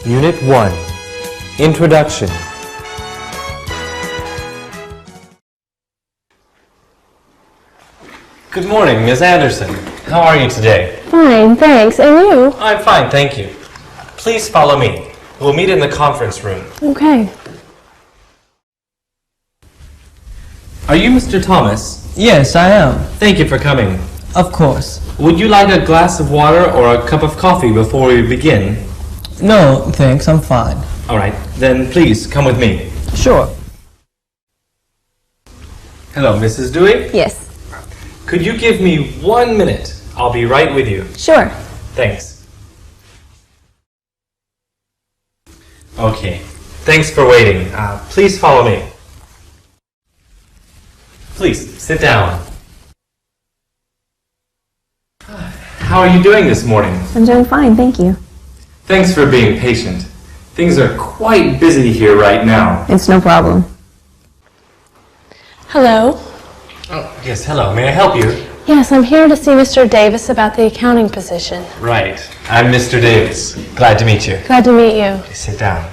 Unit 1, Introduction. Good morning, Ms. Anderson. How are you today? Fine, thanks. And you? I'm fine, thank you. Please follow me. We'll meet in the conference room. Okay. Are you Mr. Thomas? Yes, I am. Thank you for coming. Of course. Would you like a glass of water or a cup of coffee before we begin? No, thanks, I'm fine. All right, then please come with me. Sure. Hello, Mrs. Dewey. Yes. Could you give me 1 minute? I'll be right with you. Sure. Thanks. Okay, thanks for waiting. Please follow me. Please, sit down. How are you doing this morning? I'm doing fine, thank you. Thanks for being patient. Things are quite busy here right now. It's no problem. Hello. Oh, yes, hello. May I help you? Yes, I'm here to see Mr. Davis about the accounting position. Right. I'm Mr. Davis. Glad to meet you. Glad to meet you. Please sit down.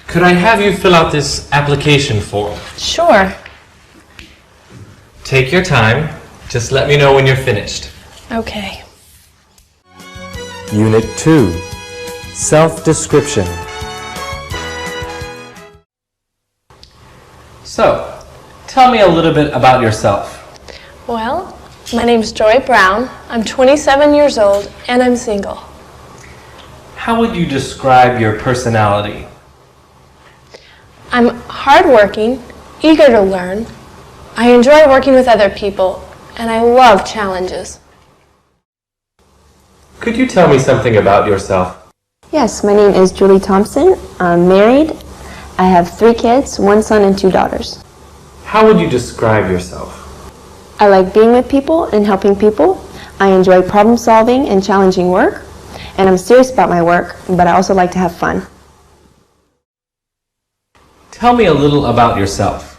Could I have you fill out this application form? Sure. Take your time. Just let me know when you're finished. Okay. Unit 2, Self-Description. So, tell me a little bit about yourself. Well, my name's Joy Brown. I'm 27 years old and I'm single. How would you describe your personality? I'm hardworking, eager to learn. I enjoy working with other people and I love challenges. Could you tell me something about yourself? Yes, my name is Julie Thompson. I'm married. I have 3 kids, 1 son and 2 daughters. How would you describe yourself? I like being with people and helping people. I enjoy problem solving and challenging work. And I'm serious about my work, but I also like to have fun. Tell me a little about yourself.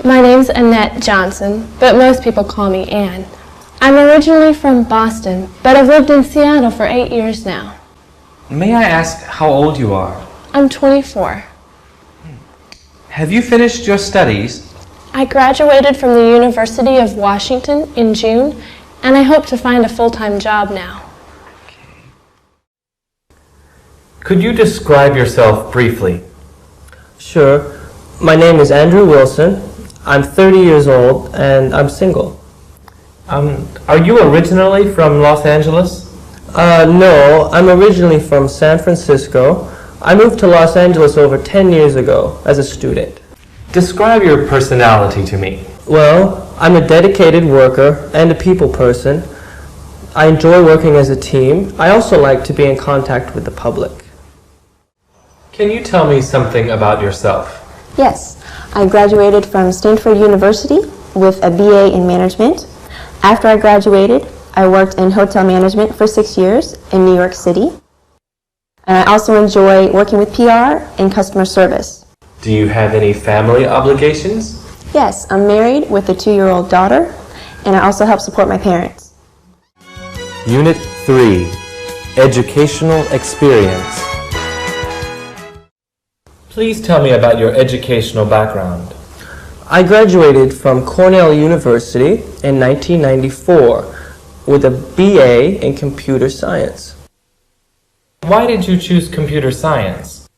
My name's Annette Johnson, but most people call me Ann. I'm originally from Boston, but I've lived in Seattle for 8 years now. May I ask how old you are? I'm 24. Have you finished your studies? I graduated from the University of Washington in June, and I hope to find a full-time job now. Could you describe yourself briefly? Sure. My name is Andrew Wilson. I'm 30 years old and I'm single. Are you originally from Los Angeles? No, I'm originally from San Francisco. I moved to Los Angeles over 10 years ago as a student. Describe your personality to me. Well, I'm a dedicated worker and a people person. I enjoy working as a team. I also like to be in contact with the public. Can you tell me something about yourself? Yes, I graduated from Stanford University with a BA in management. After I graduated, I worked in hotel management for 6 years in New York City. And I also enjoy working with PR and customer service. Do you have any family obligations? Yes, I'm married with a 2-year-old daughter, and I also help support my parents. Unit 3, Educational Experience. Please tell me about your educational background. I graduated from Cornell University in 1994 with a BA in computer science. Why did you choose computer science?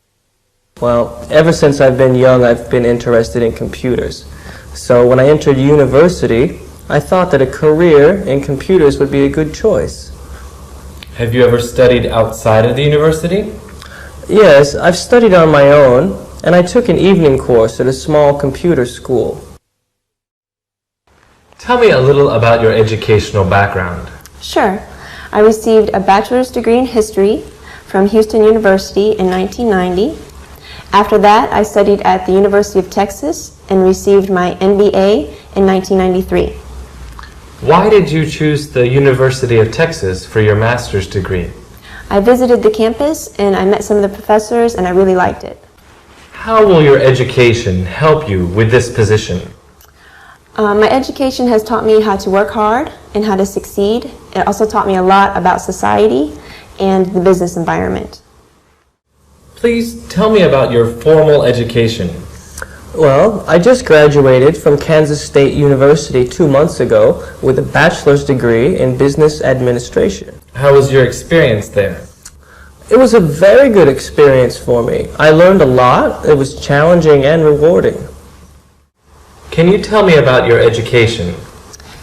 Well, ever since I've been young, I've been interested in computers. So when I entered university, I thought that a career in computers would be a good choice. Have you ever studied outside of the university? Yes, I've studied on my own, and I took an evening course at a small computer school. Tell me a little about your educational background. Sure. I received a bachelor's degree in history from Houston University in 1990. After that, I studied at the University of Texas and received my MBA in 1993. Why did you choose the University of Texas for your master's degree? I visited the campus and I met some of the professors and I really liked it. How will your education help you with this position? My education has taught me how to work hard and how to succeed. It also taught me a lot about society and the business environment. Please tell me about your formal education. Well, I just graduated from Kansas State University 2 months ago with a bachelor's degree in business administration. How was your experience there? It was a very good experience for me. I learned a lot. It was challenging and rewarding. Can you tell me about your education?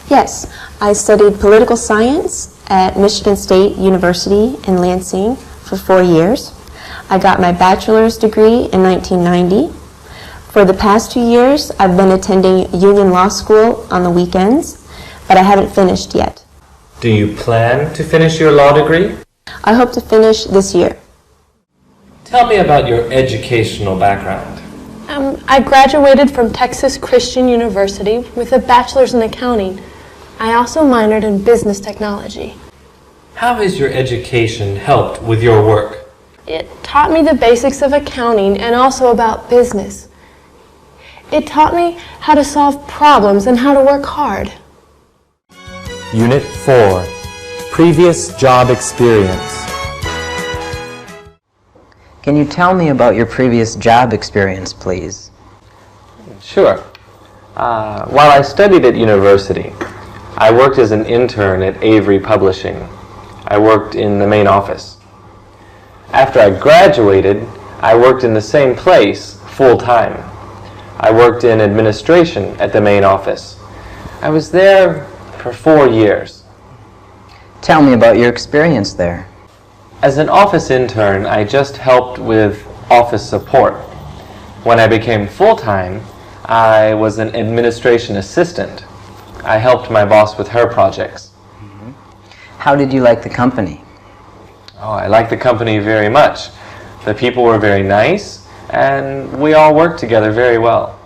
Yes, I studied political science at Michigan State University in Lansing for 4 years. I got my bachelor's degree in 1990. For the past 2 years, I've been attending Union Law School on the weekends, but I haven't finished yet. Do you plan to finish your law degree? I hope to finish this year. Tell me about your educational background. I graduated from Texas Christian University with a bachelor's in accounting. I also minored in business technology. How has your education helped with your work? It taught me the basics of accounting and also about business. It taught me how to solve problems and how to work hard. Unit 4. Previous job experience. Can you tell me about your previous job experience, please? Sure. While I studied at university, I worked as an intern at Avery Publishing. I worked in the main office. After I graduated, I worked in the same place full-time. I worked in administration at the main office. I was there for 4 years. Tell me about your experience there. As an office intern, I just helped with office support. When I became full-time, I was an administration assistant. I helped my boss with her projects. How did you like the company? Oh, I liked the company very much. The people were very nice, and we all worked together very well.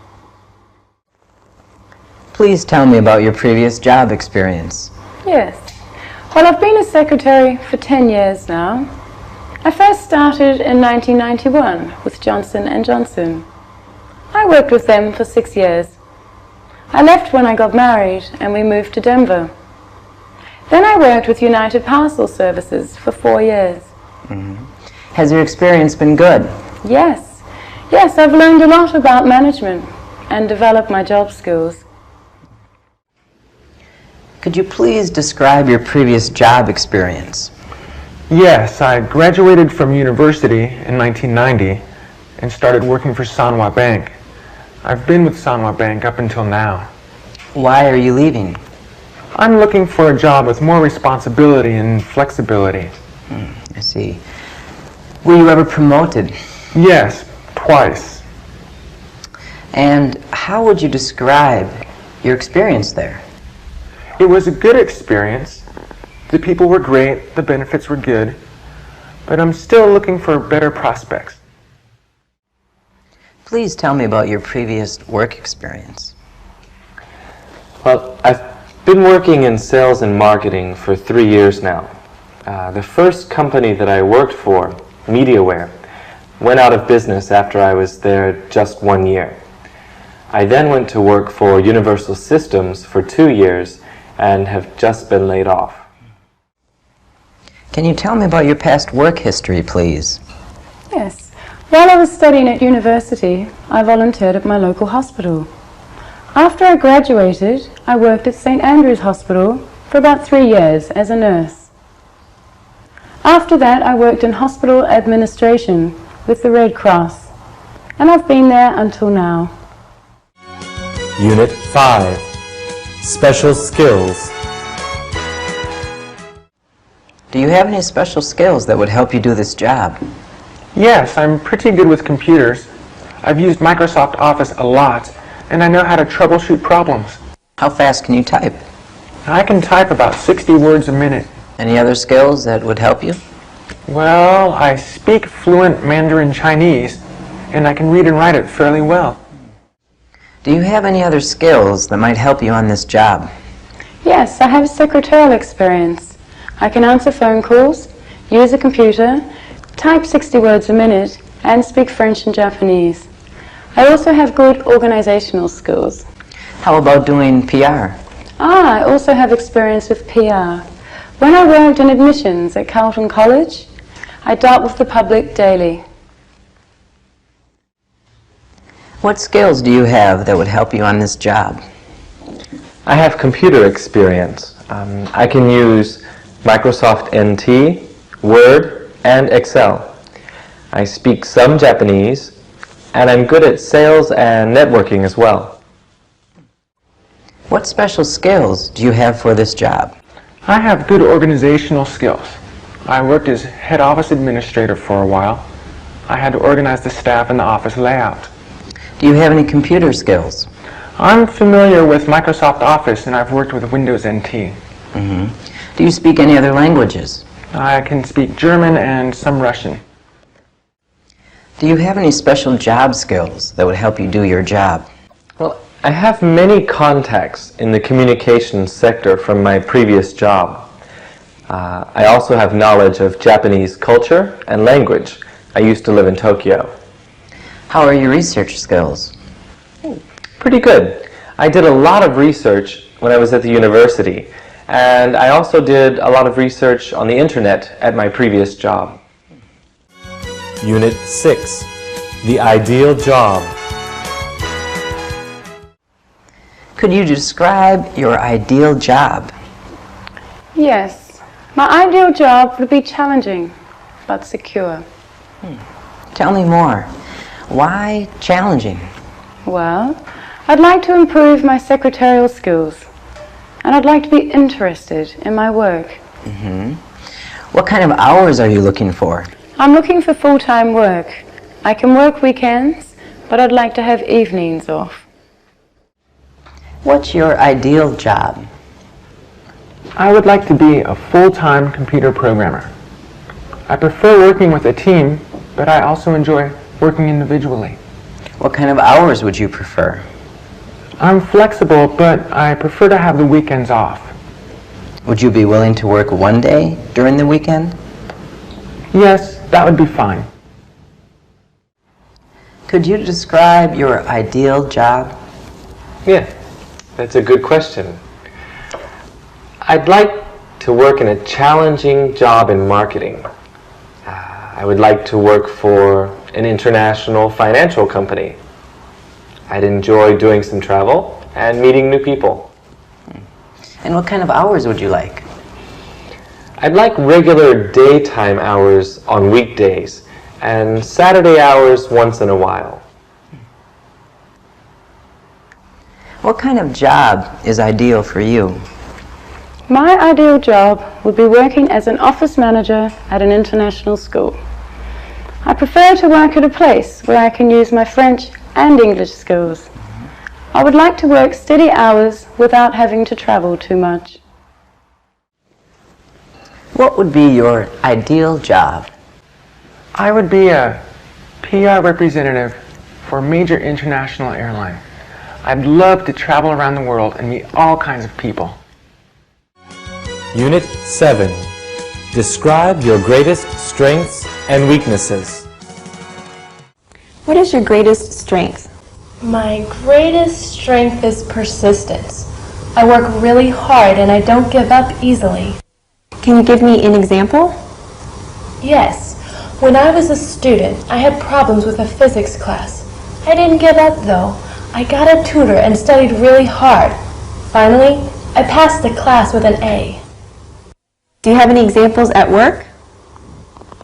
Please tell me about your previous job experience. Yes. Well, I've been a secretary for 10 years now. I first started in 1991 with Johnson & Johnson. I worked with them for 6 years. I left when I got married and we moved to Denver. Then I worked with United Parcel Services for 4 years. Has your experience been good? Yes. Yes, I've learned a lot about management and developed my job skills. Could you please describe your previous job experience? Yes, I graduated from university in 1990 and started working for Sanwa Bank. I've been with Sanwa Bank up until now. Why are you leaving? I'm looking for a job with more responsibility and flexibility. I see. Were you ever promoted? Yes, twice. And how would you describe your experience there? It was a good experience. The people were great, the benefits were good, but I'm still looking for better prospects. Please tell me about your previous work experience. Well, I've been working in sales and marketing for 3 years now. The first company that I worked for, MediaWare, went out of business after I was there just 1 year. I then went to work for Universal Systems for 2 years and have just been laid off. Can you tell me about your past work history, please? Yes. While I was studying at university, I volunteered at my local hospital. After I graduated, I worked at St. Andrew's Hospital for about 3 years as a nurse. After that, I worked in hospital administration with the Red Cross, and I've been there until now. Unit 5. Special skills. Do you have any special skills that would help you do this job? Yes, I'm pretty good with computers. I've used Microsoft Office a lot, and I know how to troubleshoot problems. How fast can you type? I can type about 60 words a minute. Any other skills that would help you? Well, I speak fluent Mandarin Chinese, and I can read and write it fairly well. Do you have any other skills that might help you on this job? Yes, I have secretarial experience. I can answer phone calls, use a computer, type 60 words a minute, and speak French and Japanese. I also have good organizational skills. How about doing PR? I also have experience with PR. When I worked in admissions at Carleton College, I dealt with the public daily. What skills do you have that would help you on this job? I have computer experience. I can use Microsoft NT, Word, and Excel. I speak some Japanese, and I'm good at sales and networking as well. What special skills do you have for this job? I have good organizational skills. I worked as head office administrator for a while. I had to organize the staff and the office layout. Do you have any computer skills? I'm familiar with Microsoft Office and I've worked with Windows NT. Do you speak any other languages? I can speak German and some Russian. Do you have any special job skills that would help you do your job? Well, I have many contacts in the communications sector from my previous job. I also have knowledge of Japanese culture and language. I used to live in Tokyo. How are your research skills? Pretty good. I did a lot of research when I was at the university, and I also did a lot of research on the internet at my previous job. Unit 6, The Ideal Job. Could you describe your ideal job? Yes, my ideal job would be challenging, but secure. Tell me more. Why challenging? Well, I'd like to improve my secretarial skills, and I'd like to be interested in my work. What kind of hours are you looking for? I'm looking for full-time work. I can work weekends, but I'd like to have evenings off. What's your ideal job? I would like to be a full-time computer programmer. I prefer working with a team, but I also enjoy working individually. What kind of hours would you prefer? I'm flexible, but I prefer to have the weekends off. Would you be willing to work one day during the weekend? Yes, that would be fine. Could you describe your ideal job? Yeah, that's a good question. I'd like to work in a challenging job in marketing. I would like to work for an international financial company. I'd enjoy doing some travel and meeting new people. And what kind of hours would you like? I'd like regular daytime hours on weekdays and Saturday hours once in a while. What kind of job is ideal for you? My ideal job would be working as an office manager at an international school. I prefer to work at a place where I can use my French and English skills. I would like to work steady hours without having to travel too much. What would be your ideal job? I would be a PR representative for a major international airline. I'd love to travel around the world and meet all kinds of people. Unit 7, Describe your greatest strengths and weaknesses. What is your greatest strength? My greatest strength is persistence. I work really hard and I don't give up easily. Can you give me an example? Yes, when I was a student, I had problems with a physics class. I didn't give up though. I got a tutor and studied really hard. Finally, I passed the class with an A. Do you have any examples at work?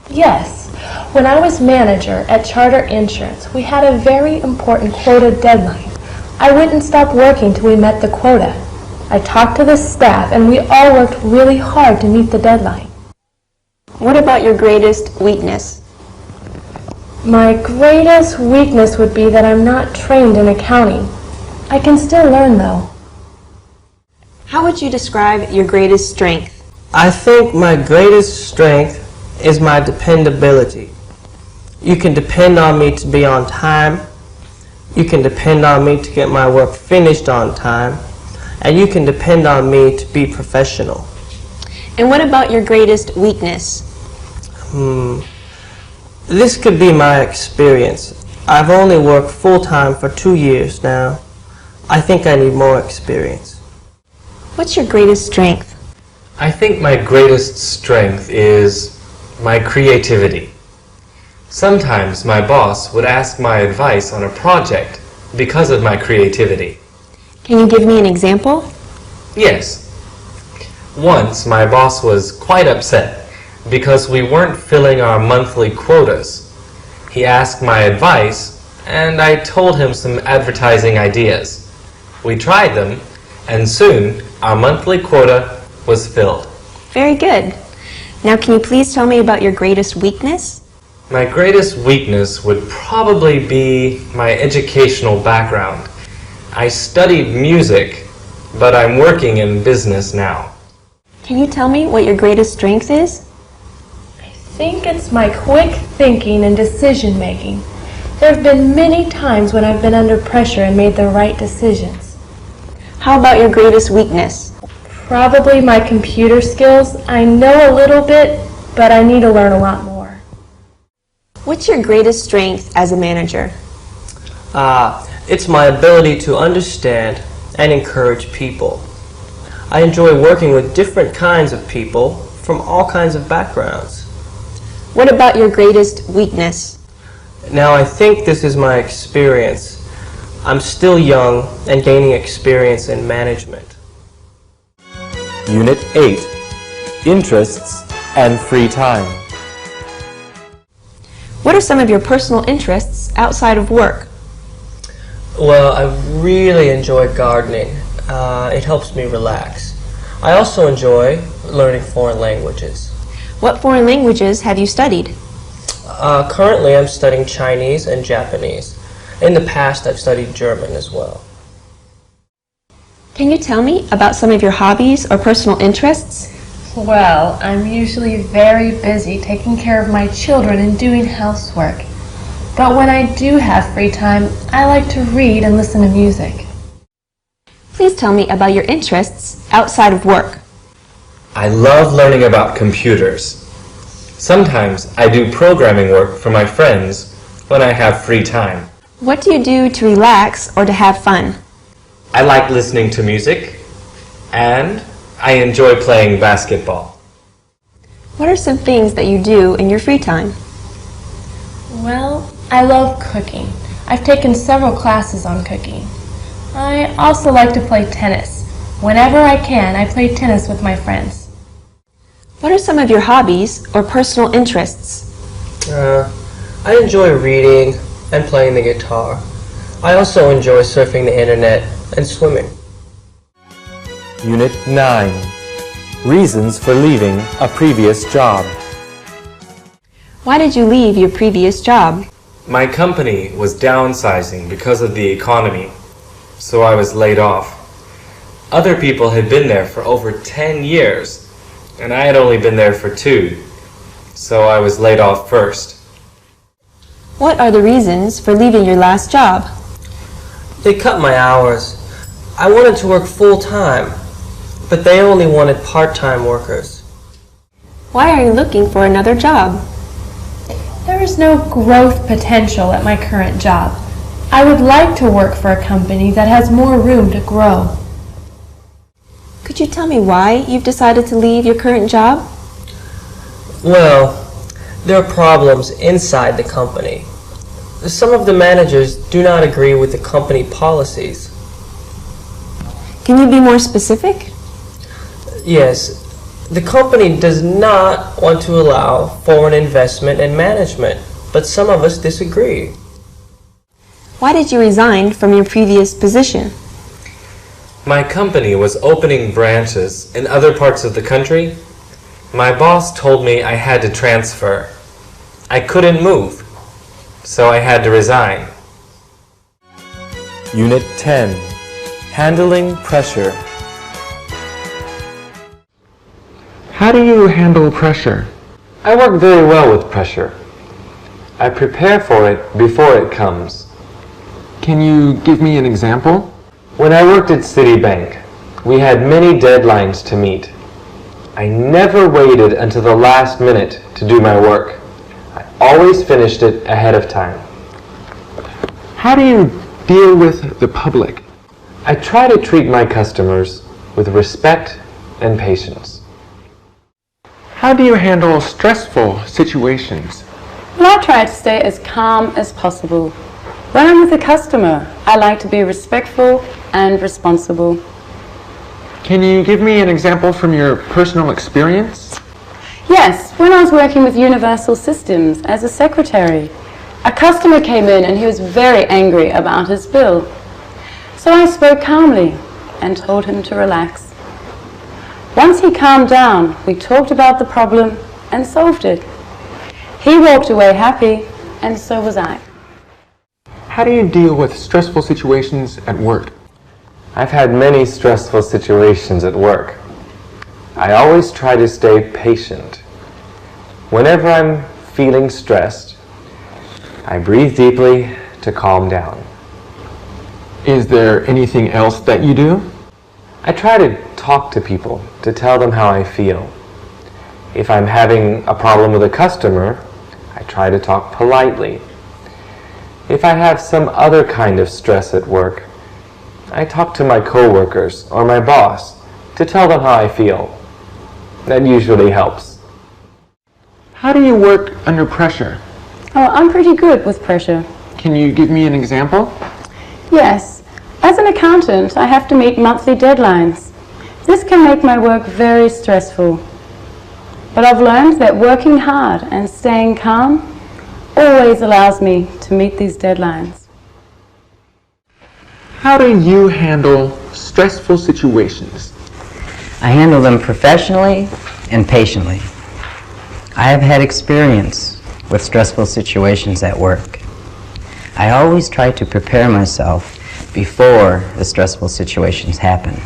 Yes, when I was manager at Charter Insurance, we had a very important quota deadline. I wouldn't stop working till we met the quota. I talked to the staff and we all worked really hard to meet the deadline. What about your greatest weakness? My greatest weakness would be that I'm not trained in accounting. I can still learn though. How would you describe your greatest strength? I think my greatest strength is my dependability. You can depend on me to be on time. You can depend on me to get my work finished on time. And you can depend on me to be professional. And what about your greatest weakness? This could be my experience. I've only worked full-time for 2 years now. I think I need more experience. What's your greatest strength? I think my greatest strength is My creativity. Sometimes my boss would ask my advice on a project because of my creativity. Can you give me an example? Yes. Once my boss was quite upset because we weren't filling our monthly quotas. He asked my advice and I told him some advertising ideas. We tried them and soon our monthly quota was filled. Very good. Now can you please tell me about your greatest weakness? My greatest weakness would probably be my educational background. I studied music, but I'm working in business now. Can you tell me what your greatest strength is? I think it's my quick thinking and decision making. There have been many times when I've been under pressure and made the right decisions. How about your greatest weakness? Probably my computer skills. I know a little bit, but I need to learn a lot more. What's your greatest strength as a manager? It's my ability to understand and encourage people. I enjoy working with different kinds of people from all kinds of backgrounds. What about your greatest weakness? Now I think this is my experience. I'm still young and gaining experience in management. Unit 8. Interests and free time. What are some of your personal interests outside of work? Well, I really enjoy gardening. It helps me relax. I also enjoy learning foreign languages. What foreign languages have you studied? Currently, I'm studying Chinese and Japanese. In the past, I've studied German as well. Can you tell me about some of your hobbies or personal interests? Well, I'm usually very busy taking care of my children and doing housework. But when I do have free time, I like to read and listen to music. Please tell me about your interests outside of work. I love learning about computers. Sometimes I do programming work for my friends when I have free time. What do you do to relax or to have fun? I like listening to music and I enjoy playing basketball. What are some things that you do in your free time? Well, I love cooking. I've taken several classes on cooking. I also like to play tennis. Whenever I can, I play tennis with my friends. What are some of your hobbies or personal interests? I enjoy reading and playing the guitar. I also enjoy surfing the internet and swimming. Unit 9. Reasons for leaving a previous job. Why did you leave your previous job? My company was downsizing because of the economy, so I was laid off. Other people had been there for over 10 years, and I had only been there for 2, so I was laid off first. What are the reasons for leaving your last job? They cut my hours. I wanted to work full-time, but they only wanted part-time workers. Why are you looking for another job? There is no growth potential at my current job. I would like to work for a company that has more room to grow. Could you tell me why you've decided to leave your current job? Well, there are problems inside the company. Some of the managers do not agree with the company policies. Can you be more specific? Yes, the company does not want to allow foreign investment and management, but some of us disagree. Why did you resign from your previous position? My company was opening branches in other parts of the country. My boss told me I had to transfer. I couldn't move, so I had to resign. Unit 10. Handling pressure. How do you handle pressure? I work very well with pressure. I prepare for it before it comes. Can you give me an example? When I worked at Citibank, we had many deadlines to meet. I never waited until the last minute to do my work. I always finished it ahead of time. How do you deal with the public? I try to treat my customers with respect and patience. How do you handle stressful situations? Well, I try to stay as calm as possible. When I'm with a customer, I like to be respectful and responsible. Can you give me an example from your personal experience? Yes, when I was working with Universal Systems as a secretary, a customer came in and he was very angry about his bill. So I spoke calmly and told him to relax. Once he calmed down, we talked about the problem and solved it. He walked away happy, and so was I. How do you deal with stressful situations at work? I've had many stressful situations at work. I always try to stay patient. Whenever I'm feeling stressed, I breathe deeply to calm down. Is there anything else that you do? I try to talk to people to tell them how I feel. If I'm having a problem with a customer, I try to talk politely. If I have some other kind of stress at work, I talk to my coworkers or my boss to tell them how I feel. That usually helps. How do you work under pressure? Oh, I'm pretty good with pressure. Can you give me an example? Yes. As an accountant, I have to meet monthly deadlines. This can make my work very stressful. But I've learned that working hard and staying calm always allows me to meet these deadlines. How do you handle stressful situations? I handle them professionally and patiently. I have had experience with stressful situations at work. I always try to prepare myself before the stressful situations happen.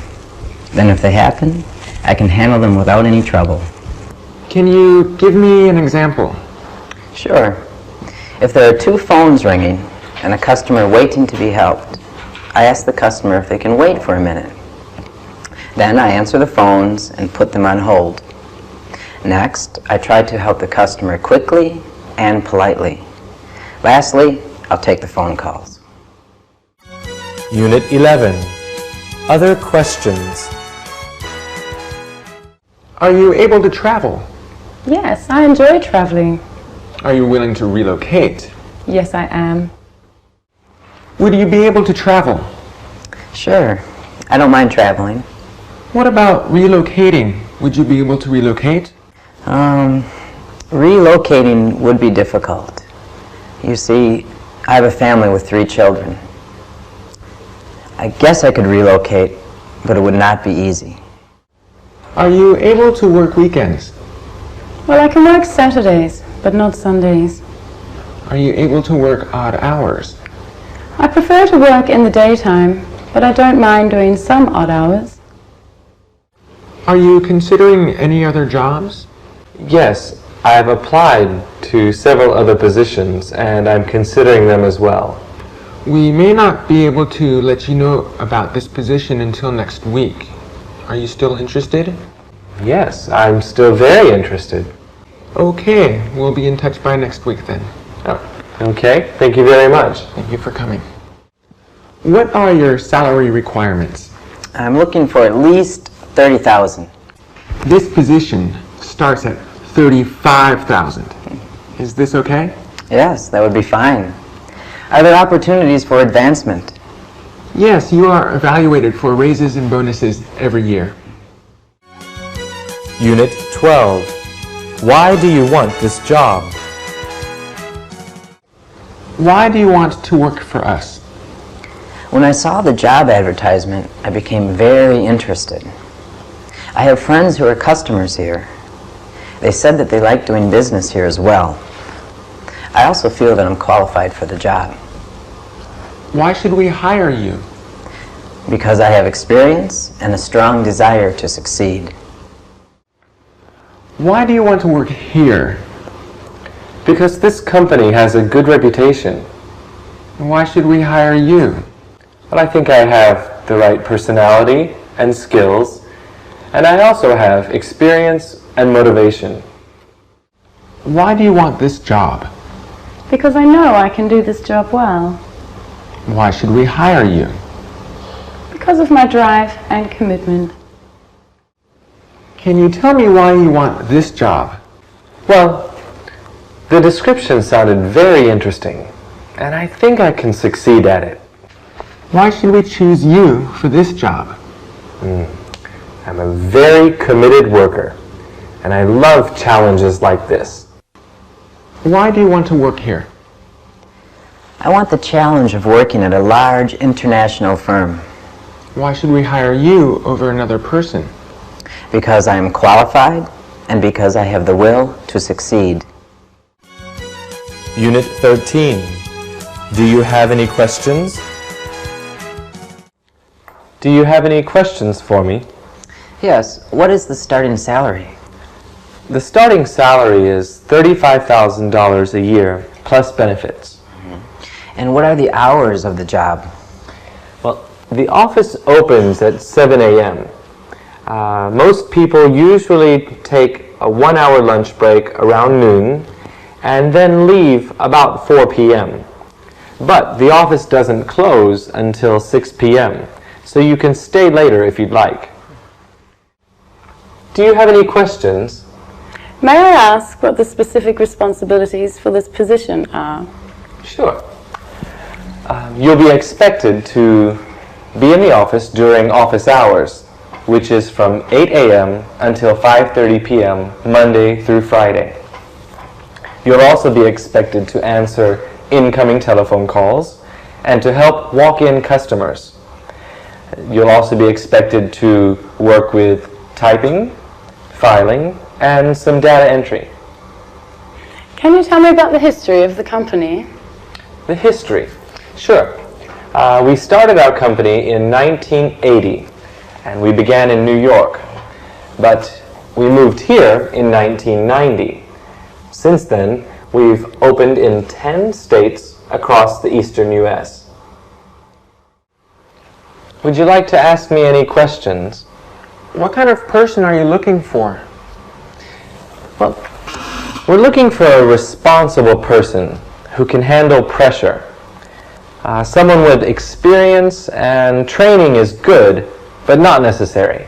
Then if they happen, I can handle them without any trouble. Can you give me an example? Sure. If there are two phones ringing and a customer waiting to be helped, I ask the customer if they can wait for a minute. Then I answer the phones and put them on hold. Next, I try to help the customer quickly and politely. Lastly, I'll take the phone calls. Unit 11. Other questions. Are you able to travel? Yes, I enjoy traveling. Are you willing to relocate? Yes, I am. Would you be able to travel? Sure. I don't mind traveling. What about relocating? Would you be able to relocate? Relocating would be difficult. You see, I have a family with 3 children. I guess I could relocate, but it would not be easy. Are you able to work weekends? Well, I can work Saturdays, but not Sundays. Are you able to work odd hours? I prefer to work in the daytime, but I don't mind doing some odd hours. Are you considering any other jobs? Yes, I've applied to several other positions and I'm considering them as well. We may not be able to let you know about this position until next week. Are you still interested? Yes, I'm still very interested. Okay, we'll be in touch by next week then. Oh, okay, thank you very much. Thank you for coming. What are your salary requirements? I'm looking for at least $30,000. This position starts at $35,000. Is this okay? Yes, that would be fine. Are there opportunities for advancement? Yes, you are evaluated for raises and bonuses every year. Unit 12. Why do you want this job? Why do you want to work for us? When I saw the job advertisement, I became very interested. I have friends who are customers here. They said that they like doing business here as well. I also feel that I'm qualified for the job. Why should we hire you? Because I have experience and a strong desire to succeed. Why do you want to work here? Because this company has a good reputation. Why should we hire you? But I think I have the right personality and skills, and I also have experience and motivation. Why do you want this job? Because I know I can do this job well. Why should we hire you? Because of my drive and commitment. Can you tell me why you want this job? Well, the description sounded very interesting, and I think I can succeed at it. Why should we choose you for this job? I'm a very committed worker, and I love challenges like this. Why do you want to work here? I want the challenge of working at a large international firm. Why should we hire you over another person? Because I am qualified and because I have the will to succeed. Unit 13. Do you have any questions? Do you have any questions for me? Yes, what is the starting salary? The starting salary is $35,000 a year, plus benefits. And what are the hours of the job? Well, the office opens at 7 a.m. Most people usually take a 1-hour lunch break around noon and then leave about 4 p.m. But the office doesn't close until 6 p.m., so you can stay later if you'd like. Do you have any questions? May I ask what the specific responsibilities for this position are? Sure. You'll be expected to be in the office during office hours, which is from 8 a.m. until 5:30 p.m. Monday through Friday. You'll also be expected to answer incoming telephone calls and to help walk-in customers. You'll also be expected to work with typing, filing, and some data entry. Can you tell me about the history of the company? The history? Sure. We started our company in 1980, and we began in New York. But we moved here in 1990. Since then, we've opened in 10 states across the eastern U.S. Would you like to ask me any questions? What kind of person are you looking for? Well, we're looking for a responsible person who can handle pressure. Someone with experience and training is good, but not necessary.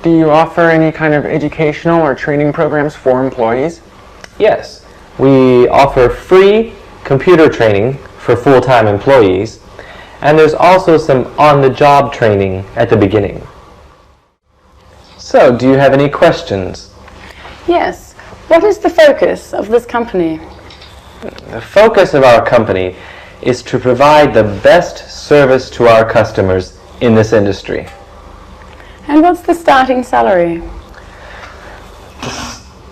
Do you offer any kind of educational or training programs for employees? Yes, we offer free computer training for full-time employees, and there's also some on-the-job training at the beginning. So, do you have any questions? Yes. What is the focus of this company? The focus of our company is to provide the best service to our customers in this industry. And what's the starting salary?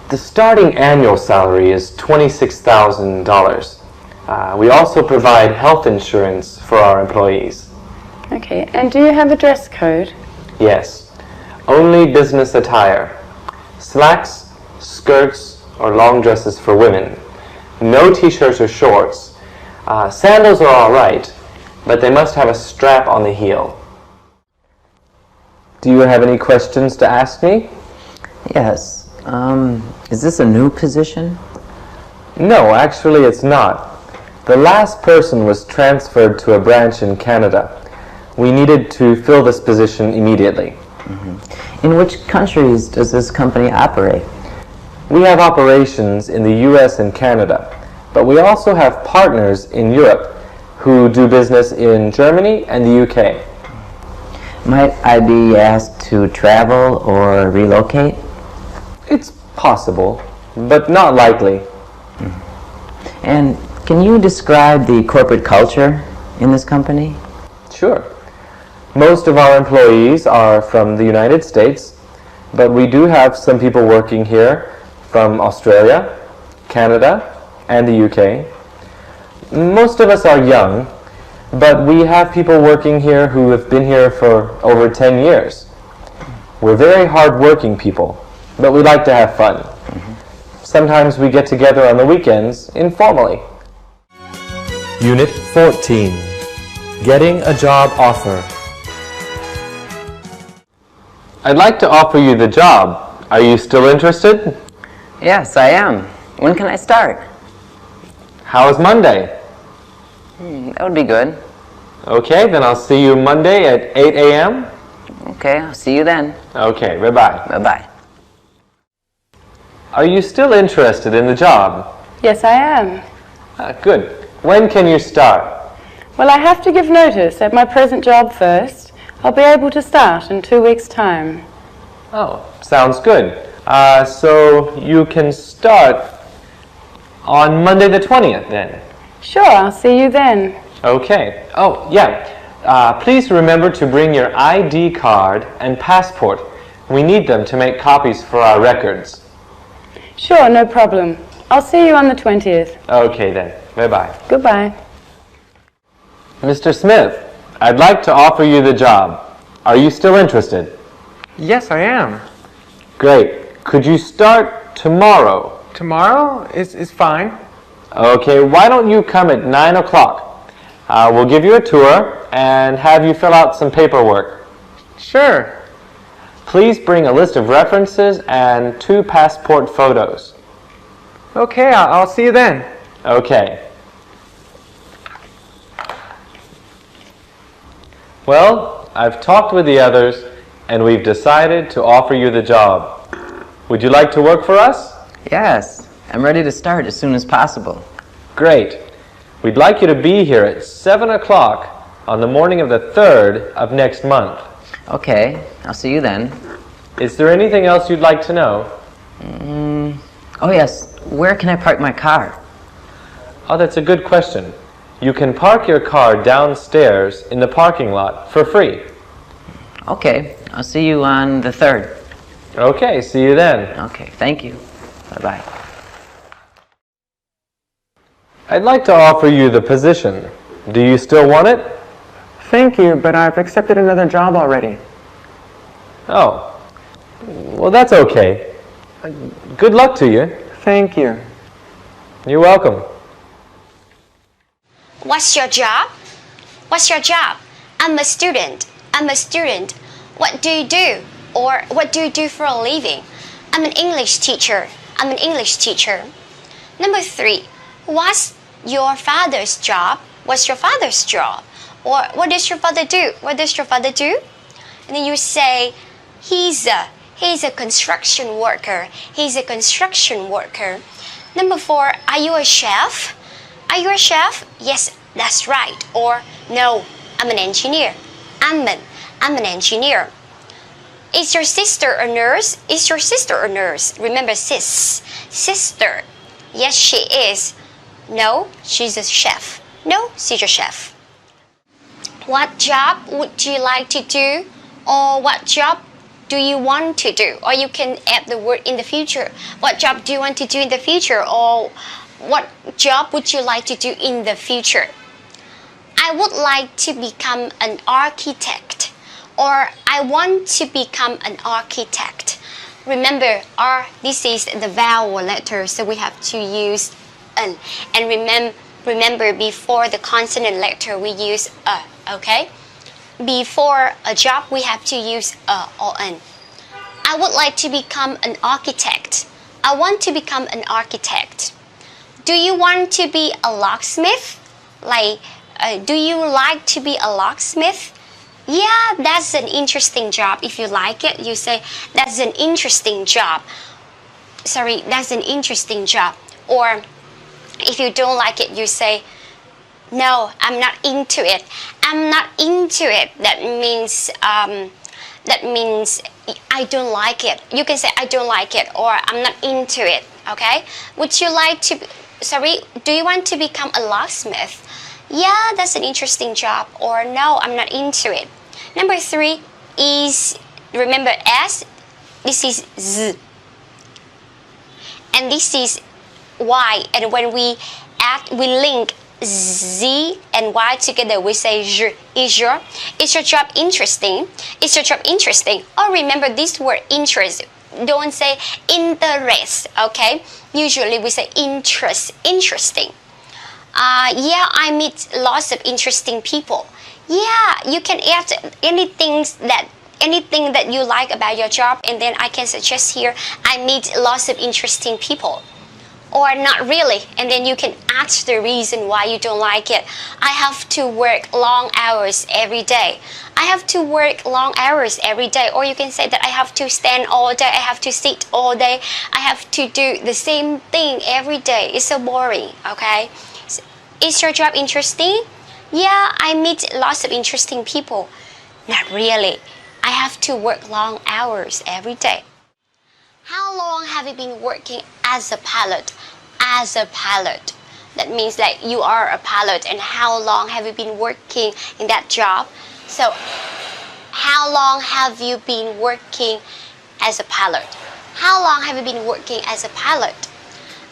The starting annual salary is $26,000. We also provide health insurance for our employees. Okay, and do you have a dress code? Yes, only business attire. Slacks, skirts, or long dresses for women. No t-shirts or shorts. Sandals are all right, but they must have a strap on the heel. Do you have any questions to ask me? Yes. Is this a new position? No, actually it's not. The last person was transferred to a branch in Canada. We needed to fill this position immediately. In which countries does this company operate? We have operations in the US and Canada, but we also have partners in Europe who do business in Germany and the UK. Might I be asked to travel or relocate? It's possible, but not likely. And can you describe the corporate culture in this company? Sure. Most of our employees are from the United States, but we do have some people working here from Australia, Canada, and the UK. Most of us are young, but we have people working here who have been here for over 10 years. We're very hard-working people, but we like to have fun. Sometimes we get together on the weekends informally. Unit 14. Getting a job offer. I'd like to offer you the job. Are you still interested? Yes, I am. When can I start? How is Monday? That would be good. Okay, then I'll see you Monday at 8 a.m. Okay, I'll see you then. Okay, bye-bye. Bye-bye. Are you still interested in the job? Yes, I am. Good. When can you start? Well, I have to give notice at my present job first. I'll be able to start in 2 weeks' time. Oh, sounds good. So you can start on Monday the 20th then? Sure, I'll see you then. Okay. Oh, yeah. Please remember to bring your ID card and passport. We need them to make copies for our records. Sure, no problem. I'll see you on the 20th. Okay then. Bye-bye. Goodbye. Mr. Smith, I'd like to offer you the job. Are you still interested? Yes, I am. Great. Could you start tomorrow? Tomorrow is fine. Okay, why don't you come at 9 o'clock? We'll give you a tour and have you fill out some paperwork. Sure. Please bring a list of references and 2 passport photos. Okay, I'll see you then. Okay. Well, I've talked with the others and we've decided to offer you the job. Would you like to work for us? Yes, I'm ready to start as soon as possible. Great. We'd like you to be here at 7 o'clock on the morning of the 3rd of next month. Okay, I'll see you then. Is there anything else you'd like to know? Oh yes, where can I park my car? Oh, that's a good question. You can park your car downstairs in the parking lot for free. Okay, I'll see you on the 3rd. Okay, see you then. Okay, thank you. Bye-bye. I'd like to offer you the position. Do you still want it? Thank you, but I've accepted another job already. Oh, well that's okay. Good luck to you. Thank you. You're welcome. What's your job? What's your job? I'm a student. I'm a student. What do you do? Or what do you do for a living? I'm an English teacher. I'm an English teacher. Number 3. What's your father's job? What's your father's job? Or what does your father do? What does your father do? And then you say, he's a construction worker. He's a construction worker. Number 4, are you a chef? Are you a chef? Yes, that's right. Or no, I'm an engineer. I'm an engineer. Is your sister a nurse? Is your sister a nurse? Remember sis. Sister. Yes, she is. No, she's a chef. No, she's a chef. What job would you like to do? Or what job do you want to do? Or you can add the word in the future. What job do you want to do in the future? Or what job would you like to do in the future? I would like to become an architect. Or I want to become an architect. Remember, this is the vowel letter, so we have to use an. And remember, before the consonant letter, we use a, okay? Before a job, we have to use a or an. I would like to become an architect. I want to become an architect. Do you want to be a locksmith? Do you like to be a locksmith? Yeah, that's an interesting job. If you like it, you say, that's an interesting job. Sorry, that's an interesting job. Or if you don't like it, you say, no, I'm not into it. I'm not into it. That means I don't like it. You can say I don't like it or I'm not into it. Okay? Would you like to? Do you want to become a locksmith? Yeah, that's an interesting job. Or no, I'm not into it. Number 3 is, remember S. This is Z. And this is Y. And when we link Z and Y together, we say je. Is your job interesting? Is your job interesting? Or remember this word interest. Don't say interest, okay? Usually we say interest, interesting. Yeah, I meet lots of interesting people. Yeah, you can add anything that you like about your job, and then I can suggest here, I meet lots of interesting people. or not really, and then you can ask the reason why you don't like it. I have to work long hours every day. I have to work long hours every day. Or you can say that I have to stand all day, I have to sit all day, I have to do the same thing every day. It's so boring, okay? Is your job interesting? Yeah, I meet lots of interesting people. Not really. I have to work long hours every day. How long have you been working as a pilot? As a pilot. That means that you are a pilot, and how long have you been working in that job? So, how long have you been working as a pilot? How long have you been working as a pilot?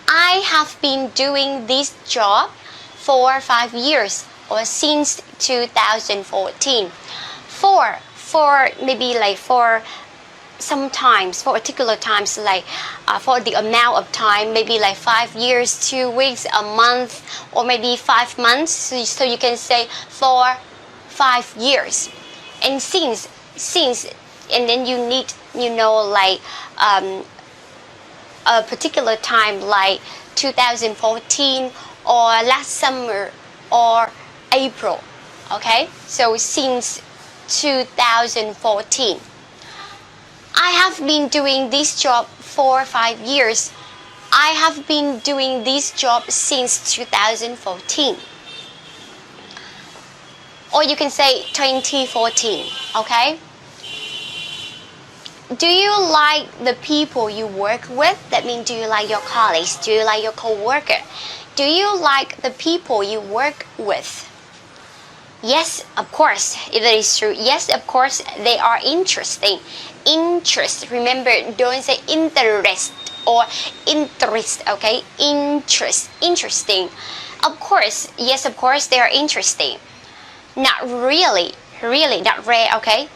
I have been doing this job for 5 years, or since 2014. For maybe like for sometimes, for particular times, like for the amount of time, maybe like 5 years, 2 weeks, a month, or maybe 5 months. So you can say for 5 years. And since, and then you need, like a particular time, like 2014 or last summer or April. Okay, so since 2014. I have been doing this job for 5 years. I have been doing this job since 2014. Or you can say 2014, okay? Do you like the people you work with? That means, do you like your colleagues? Do you like your co-worker? Do you like the people you work with? Yes, of course, if that is true. Yes, of course, they are interesting. Interest, remember, don't say interest or interest, okay? Interest, interesting. Of course, yes, of course, they are interesting. Not really, not rare, okay?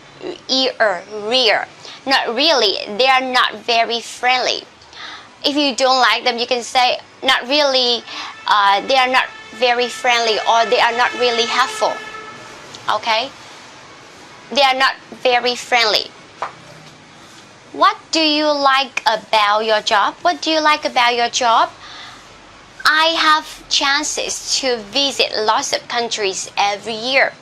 Rare. Not really, they are not very friendly. If you don't like them, you can say, not really, they are not very friendly, or they are not really helpful. Okay? They are not very friendly. What do you like about your job? What do you like about your job? I have chances to visit lots of countries every year.